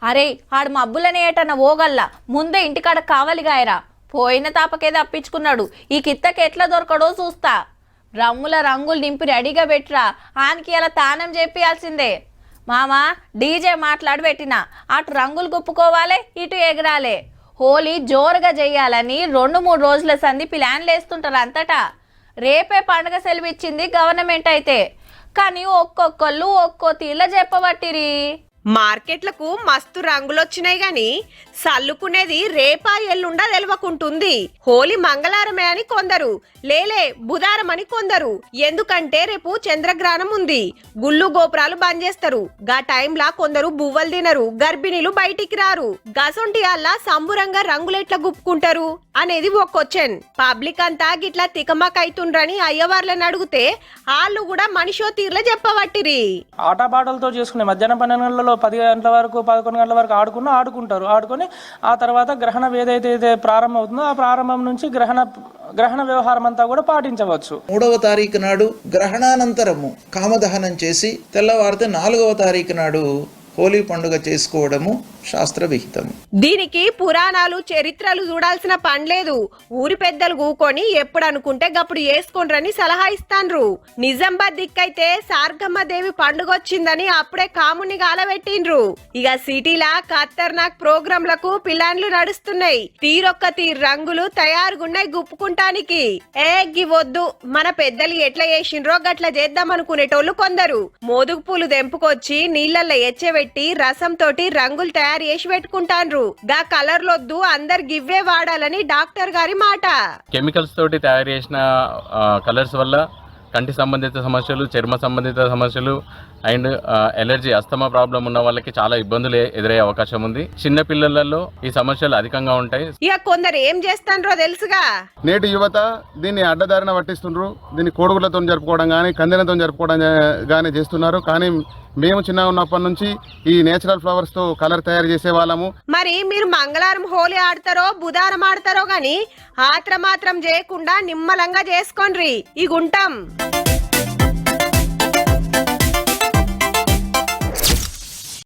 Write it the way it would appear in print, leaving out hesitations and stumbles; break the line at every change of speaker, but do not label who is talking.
అరే ఆడు మబ్బులనే ఏటన్న ఓగల్లా ముందే ఇంటికాడ కావలిగాయరా పోయిన తాపకేదో అప్పించుకున్నాడు ఈ కిత్తకి ఎట్లా దొరకడో చూస్తా రమ్ముల రంగులు నింపి రెడీగా పెట్టరా ఆనికి అలా తానం చెప్పాల్సిందే మామా డీజే మాట్లాడి పెట్టినా అటు రంగులు గుప్పుకోవాలి ఇటు ఎగరాలే హోలీ జోరుగా చెయ్యాలని 2-3 రోజుల సంది ప్లాన్లు వేస్తుంటారు అంతటా రేపే పండుగ సెలవు ఇచ్చింది గవర్నమెంట్ అయితే కానీ ఒక్కొక్కళ్ళు ఒక్కో తీర్ల చెప్పబట్టిరి
మార్కెట్లకు మస్తు రంగులొచ్చినాయి గాని సల్లుకునేది రేపా ఎల్లుండా తెలవకుంటుంది. హోలీ మంగళవారమే అని కొందరు, లేలే బుధారం అని కొందరు. ఎందుకంటే రేపు చంద్రగ్రహణం ఉంది, గుళ్ళు గోపురాలు బంద్ చేస్తారు. గా టైంలా కొందరు బువ్వలు తినరు, గర్భిణీలు బయటికి రారు. గసొంటి అల్లా సంబురంగా రంగులెట్లా గుప్పుకుంటారు అనేది ఒక క్వశ్చన్. పబ్లిక్ అంతా గిట్లా తికమకైతుండ్రని అయ్యవార్లను అడిగితే వాళ్ళు కూడా మనిషో తీర్ల చెప్పబట్టిరి.
ఆటపాటలతో చేసుకునే మధ్యాహ్నం 12 గంటలలో 10 గంటల వరకు 11 గంటల వరకు ఆడుకుంటారు. ఆడుకొని ఆ తర్వాత గ్రహణం ఏదైతే ప్రారంభం అవుతుందో ఆ ప్రారంభం నుంచి గ్రహణ వ్యవహారం అంతా కూడా పాటించవచ్చు.
3వ తారీఖు నాడు గ్రహణానంతరము కామదహనం చేసి తెల్లవారితే 4వ తారీఖు నాడు హోలీ పండుగ చేసుకోవడము శాస్త్ర విహితము.
దీనికి పురాణాలు చరిత్రలు చూడాల్సిన పనిలేదు. ఊరి పెద్దలు కూకొని ఎప్పుడు అనుకుంటే గప్పుడు వేసుకోండ్రని సలహా ఇస్తాండ్రు. నిజామాబాద్ దిక్కైతే సార్గమ్మ దేవి పండుగ వచ్చిందని అప్పుడే కాముని గాలబెట్టిండ్రు. ఇక సిటీలా ఖతర్నాక్ ప్రోగ్రాంలకు పిలాన్లు నడుస్తున్నాయి. తీరొక్క తీరు రంగులు తయారుగున్నాయి గుప్పుకుంటానికి. గివొద్దు మన పెద్దలు ఎట్లా చేసిండ్రో గట్లా చేద్దాం అనుకునేటోళ్ళు కొందరు. మోదుగు పూలు దెంపుకొచ్చి నీళ్లలో ఎచ్చబెట్టి రసం తోటి రంగులు తయారు చేసి పెట్టుకుంటాండ్రు. గా కలర్లొద్దు అందరు గివ్వే వాడాలని డాక్టర్ గారి మాట.
కెమికల్స్ తోటి తయారు చేసిన కలర్స్ వల్ల కంటి సంబంధిత సమస్యలు, చర్మ సంబంధిత సమస్యలు అండ్ ఎలర్జీ, అస్తమా ప్రాబ్లం ఉన్న వాళ్ళకి చాలా ఇబ్బందులు ఎదురయ్యే అవకాశం ఉంది. చిన్న పిల్లలలో ఈ సమస్యలు అధికంగా ఉంటాయి.
ఇక కొందరు ఏం చేస్తాండ్రో తెలుసుగా.
నేటి యువత దీన్ని అడ్డదారిన పట్టిస్తుండ్రు. దీన్ని కోడుగులతో జరుపుకోవడం కానీ కందెనతో జరుపుకోవడం కానీ చేస్తున్నారు. కానీ మేము చిన్నగా ఉన్నప్పటి నుంచి ఈ నేచురల్ ఫ్లవర్స్ తో కలర్ తయారు చేసే వాళ్ళము.
మరి మీరు మంగళవారం హోలీ ఆడతారో బుధవారం ఆడతారో గాని ఆత్రమాత్రం చేయకుండా నిమ్మలంగా చేసుకోండ్రి. ఈ గుంటాం.